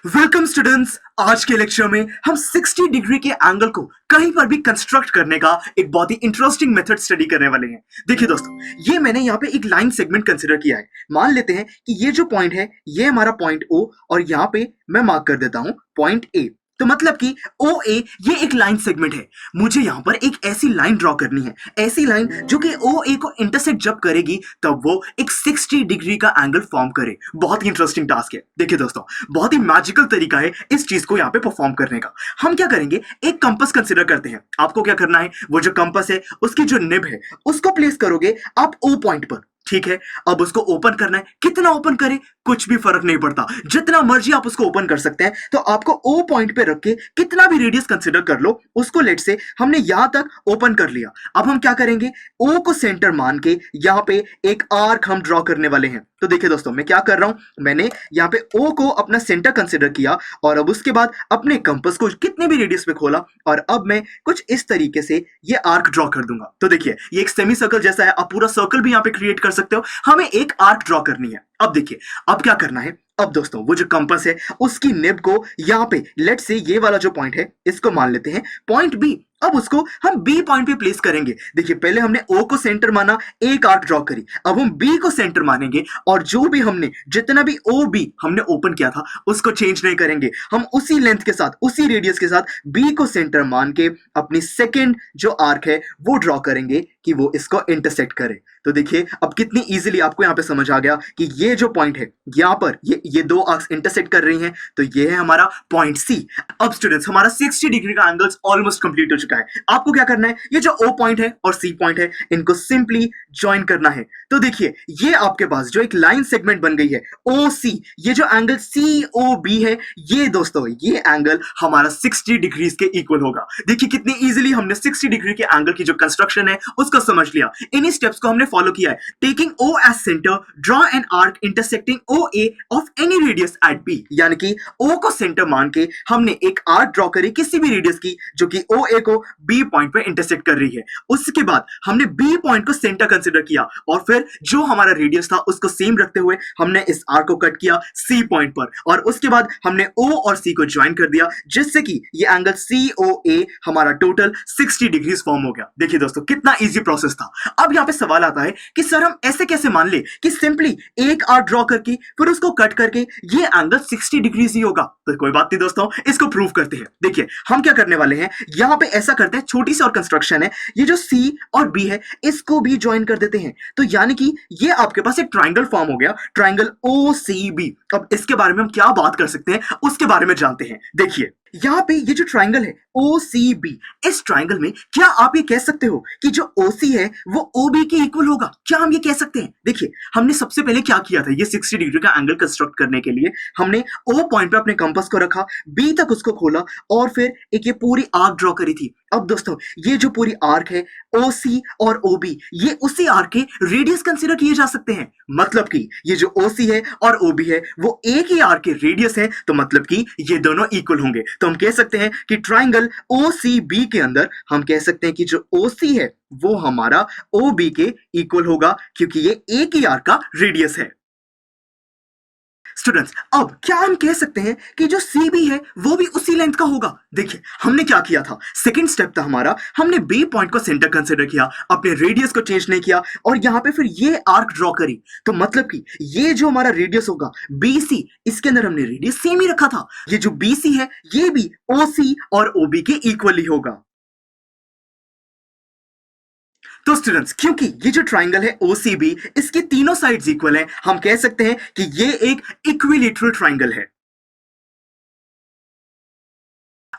Welcome students. आज के lecture में हम 60 डिग्री के एंगल को कहीं पर भी कंस्ट्रक्ट करने का एक बहुत ही इंटरेस्टिंग मेथड स्टडी करने वाले हैं। देखिए दोस्तों, ये मैंने यहाँ पे एक लाइन सेगमेंट कंसिडर किया है। मान लेते हैं कि ये जो पॉइंट है ये हमारा पॉइंट ओ और यहाँ पे मैं मार्क कर देता हूं पॉइंट ए। तो मतलब कि ओ ए ये एक लाइन सेगमेंट है। मुझे यहां पर एक ऐसी लाइन ड्रॉ करनी है, ऐसी लाइन जो कि ओ ए को इंटरसेक्ट जब करेगी तब वो एक 60 डिग्री का एंगल फॉर्म करे। बहुत ही इंटरेस्टिंग टास्क है। देखिए दोस्तों, बहुत ही मैजिकल तरीका है इस चीज को यहाँ पे परफॉर्म करने का। हम क्या करेंगे, एक कंपास कंसिडर करते हैं। आपको क्या करना है, वो जो कंपास है उसकी जो निब है उसको प्लेस करोगे आप ओ पॉइंट पर। ठीक है, अब उसको ओपन करना है। कितना ओपन करें कुछ भी फर्क नहीं पड़ता, जितना मर्जी आप उसको ओपन कर सकते हैं। तो आपको ओ पॉइंट पे रख के कितना भी रेडियस कंसिडर कर लो उसको। लेट से हमने यहां तक ओपन कर लिया। अब हम क्या करेंगे, ओ को सेंटर मान के यहां पे एक आर्क हम ड्रॉ करने वाले हैं। तो देखिए दोस्तों, मैं क्या कर रहा हूं, मैंने यहाँ पे ओ को अपना सेंटर कंसिडर किया और अब उसके बाद अपने कंपास को कितने भी रेडियस पे खोला और अब मैं कुछ इस तरीके से ये आर्क ड्रॉ कर दूंगा। तो देखिए, ये एक सेमी सर्कल जैसा है। आप पूरा सर्कल भी यहाँ पे क्रिएट कर सकते हो। हमें एक आर्क ड्रॉ करनी है। अब देखिए, अब क्या करना है, अब दोस्तों वो जो कंपास है उसकी निब को यहाँ पे लेट से ये वाला जो पॉइंट है इसको मान लेते हैं पॉइंट बी। अब उसको हम बी पॉइंट पे प्लेस करेंगे। देखिए, पहले हमने ओ को सेंटर माना, एक आर्क ड्रॉ करी। अब हम बी को सेंटर मानेंगे और जो भी हमने जितना भी ओ बी हमने ओपन किया था उसको चेंज नहीं करेंगे। हम उसी लेंथ के साथ उसी रेडियस के साथ बी को सेंटर मान के अपनी सेकेंड जो आर्क है वो ड्रॉ करेंगे कि वो इसको इंटरसेक्ट करे। तो देखिए, अब कितनी इजीली आपको यहाँ पे समझ आ गया कि ये जो पॉइंट है यहाँ पर ये दो आर्क्स इंटरसेक्ट कर रही हैं। तो ये है हमारा पॉइंट सी। अब स्टूडेंट्स, हमारा 60 डिग्री का एंगल्स ऑलमोस्ट कंप्लीट हो चुका है। आपको क्या करना है, ये जो ओ पॉइंट है और सी पॉइंट है इनको सिंपली ज्वाइन करना है। तो देखिए, ये आपके पास जो एक लाइन सेगमेंट बन गई है ओ सी, ये जो एंगल सी ओ बी है, ये दोस्तों ये एंगल हमारा 60 डिग्री के इक्वल होगा। देखिए कितनी इजीली हमने 60 डिग्री के एंगल की जो कंस्ट्रक्शन है उसको समझ लिया। इन्हीं स्टेप्स को हमने फॉलो किया है। Taking O as centre, draw an arc intersecting O A of any radius at B. यानी कि ओ को सेंटर मान के हमने एक आर्क ड्रॉ करी किसी भी रेडियस की जो कि ओ ए को बी पॉइंट पे इंटरसेक्ट कर रही है। उसके बाद हमने बी पॉइंट को सेंटर कंसीडर किया और फिर जो हमारा रेडियस था उसको सेम रखते हुए हमने इस आर्क को कट किया सी पॉइंट पर और उसके बाद हमने ओ और सी को ज्वाइन कर दिया जिससे कि ये एंगल सी ओ ए हमारा टोटल 60 डिग्रीज फॉर्म हो गया। देखिए दोस्तों, कितना इजी प्रोसेस था। अब यहाँ पे सवाल आता है कि सर हम ऐसे कैसे मान ले कि सिंपली एक आर्क ड्रॉ करके फिर उसको कट करके ये एंगल 60 डिग्रीज ही होगा। तो कोई बात नहीं दोस्तों, इसको प्रूव करते हैं। देखिए हम क्या करने वाले हैं, यहाँ पे ऐसा करते हैं, छोटी सी और कंस्ट्रक्शन है। ये जो सी और बी है इसको भी ज्वाइन कर देते हैं। तो यानी कि ये आपके पास एक ट्राइंगल फॉर्म हो गया, ट्राइंगल ओ सी बी। अब इसके बारे में हम क्या बात कर सकते हैं उसके बारे में जानते हैं। देखिए यहाँ पे ये जो ट्राइंगल है ओ सी बी, इस ट्राइंगल में क्या आप ये कह सकते हो कि जो ओ सी है वो ओ बी के इक्वल होगा? क्या हम ये कह सकते हैं? देखिए, हमने सबसे पहले क्या किया था, ये 60 डिग्री का एंगल कंस्ट्रक्ट करने के लिए हमने ओ पॉइंट पे अपने कंपास को रखा, बी तक उसको खोला और फिर एक ये पूरी आर्क ड्रॉ करी थी। अब दोस्तों, ये जो पूरी आर्क है ओ सी और ओ बी, ये उसी आर्क के रेडियस कंसीडर किए जा सकते हैं। मतलब कि ये जो ओ सी है और ओ बी है वो एक ही आर्क के रेडियस है, तो मतलब कि ये दोनों इक्वल होंगे। तो हम कह सकते हैं कि ट्राइंगल ओ सी बी के अंदर हम कह सकते हैं कि जो ओ सी है वो हमारा ओ बी के इक्वल होगा क्योंकि ये एक ही आर्क का रेडियस है। स्टूडेंट्स, अब क्या हम कह सकते हैं कि जो सी बी है वो भी उसी लेंथ का होगा? देखिए हमने क्या किया था, सेकंड स्टेप था हमारा, हमने बी पॉइंट को सेंटर कंसीडर किया, अपने रेडियस को चेंज नहीं किया और यहां पे फिर ये आर्क ड्रॉ करी। तो मतलब कि ये जो हमारा रेडियस होगा बी सी, इसके अंदर हमने रेडियस सेम ही रखा था। ये जो बी सी है ये भी ओ सी और ओ बी के इक्वली होगा। तो स्टूडेंट्स, क्योंकि ये जो ट्राइंगल है OCB इसकी तीनों साइड्स इक्वल हैं, हम कह सकते हैं कि ये एक इक्विलेटरल ट्राइंगल है।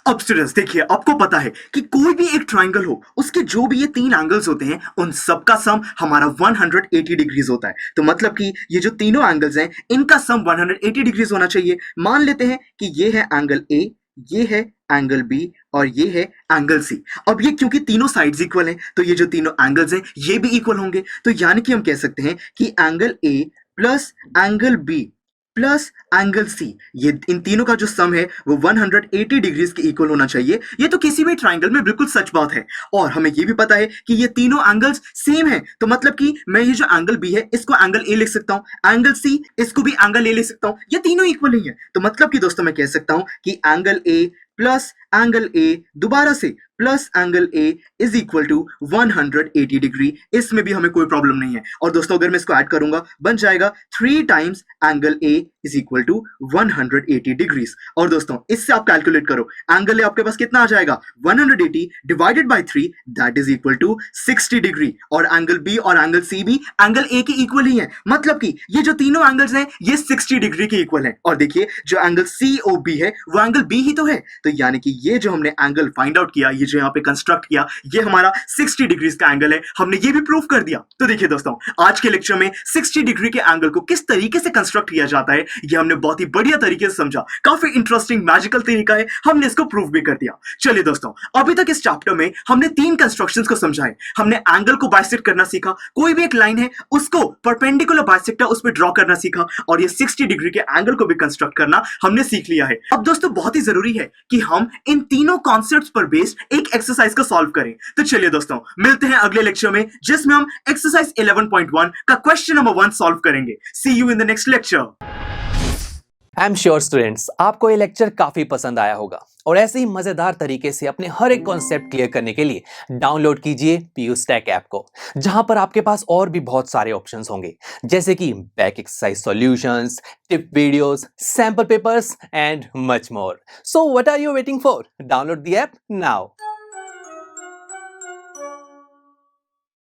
अब स्टूडेंट्स देखिए, आपको पता है कि कोई भी एक ट्राइंगल हो उसके जो भी ये तीन एंगल्स होते हैं उन सबका सम हमारा 180 डिग्रीज होता है। तो मतलब कि ये जो तीनों एंगल्स हैं इनका सम 180 डिग्रीज होना चाहिए। मान लेते हैं कि ये है एंगल ए, ये है एंगल बी और ये है एंगल सी। अब ये क्योंकि तीनों साइड्स इक्वल हैं तो ये जो तीनों एंगल्स हैं ये भी इक्वल होंगे। तो यानी कि हम कह सकते हैं कि angle A plus angle B plus angle C, ये इन तीनों का जो सम है वो 180 डिग्रीज के इक्वल होना चाहिए। ये तो किसी भी ट्राइंगल में बिल्कुल सच बात है। और हमें ये भी पता है कि ये तीनों एंगल्स सेम है, तो मतलब कि मैं ये जो एंगल बी है इसको एंगल ए लिख सकता हूं, एंगल सी इसको भी एंगल ए लिख सकता हूं, ये तीनों इक्वल ही है। तो मतलब कि दोस्तों मैं कह सकता हूं कि angle A plus angle A दोबारा से plus angle A is equal to 180 degree. इसमें भी हमें कोई प्रॉब्लम नहीं है। और दोस्तों अगर मैं इसको ऐड करूंगा बन जाएगा 3 times angle A is equal to 180 degrees. और दोस्तों इससे आप कैलकुलेट करो, एंगल ए आपके पास कितना आ जाएगा 180 divided by 3 that is equal to 60 degree. और एंगल बी और एंगल सी भी एंगल ए के इक्वल ही है, मतलब कि ये जो तीनों एंगल्स हैं ये 60 डिग्री के इक्वल है। और देखिए जो एंगल सी ओ बी है वो एंगल बी ही तो है, तो यानी कि ये जो हमने एंगल फाइंड आउट किया, ये जो यहाँ पे कंस्ट्रक्ट किया, ये हमारा 60 डिग्रीज का एंगल है। हमने ये भी प्रूव कर दिया। तो देखिए दोस्तों आज के लेक्चर में 60 डिग्री के एंगल को किस तरीके से कंस्ट्रक्ट किया जाता है ये हमने बहुत ही बढ़िया तरीके से समझा। काफी इंटरेस्टिंग मैजिकल तरीका है, हमने इसको प्रूव भी कर दिया। चलिए दोस्तों अभी तक इस चैप्टर में हमने 3 कंस्ट्रक्शंस को समझाए। हमने एंगल को बाइसेक्ट करना सीखा, कोई भी एक लाइन है उसको परपेंडिकुलर बाइसेक्टर उस पर ड्रॉ करना सीखा, और ये 60 डिग्री के एंगल को भी कंस्ट्रक्ट करना हमने सीख लिया है। अब दोस्तों बहुत ही जरूरी है कि हम इन तीनों कॉन्सेप्ट्स पर बेस्ड एक एक्सरसाइज को सॉल्व करें। तो चलिए दोस्तों मिलते हैं अगले लेक्चर में जिसमें हम एक्सरसाइज 11.1 का क्वेश्चन नंबर 1 सॉल्व करेंगे। See you in the next lecture. I am sure students आपको ये लेक्चर काफी पसंद आया होगा और ऐसे ही मजेदार तरीके से अपने हर एक कॉन्सेप्ट क्लियर करने के लिए डाउनलोड कीजिए PUStack ऐप को, जहां पर आपके पास और भी बहुत सारे ऑप्शंस होंगे जैसे कि back exercise solutions, tip videos, sample papers and much more. So what are you waiting for? Download the app now.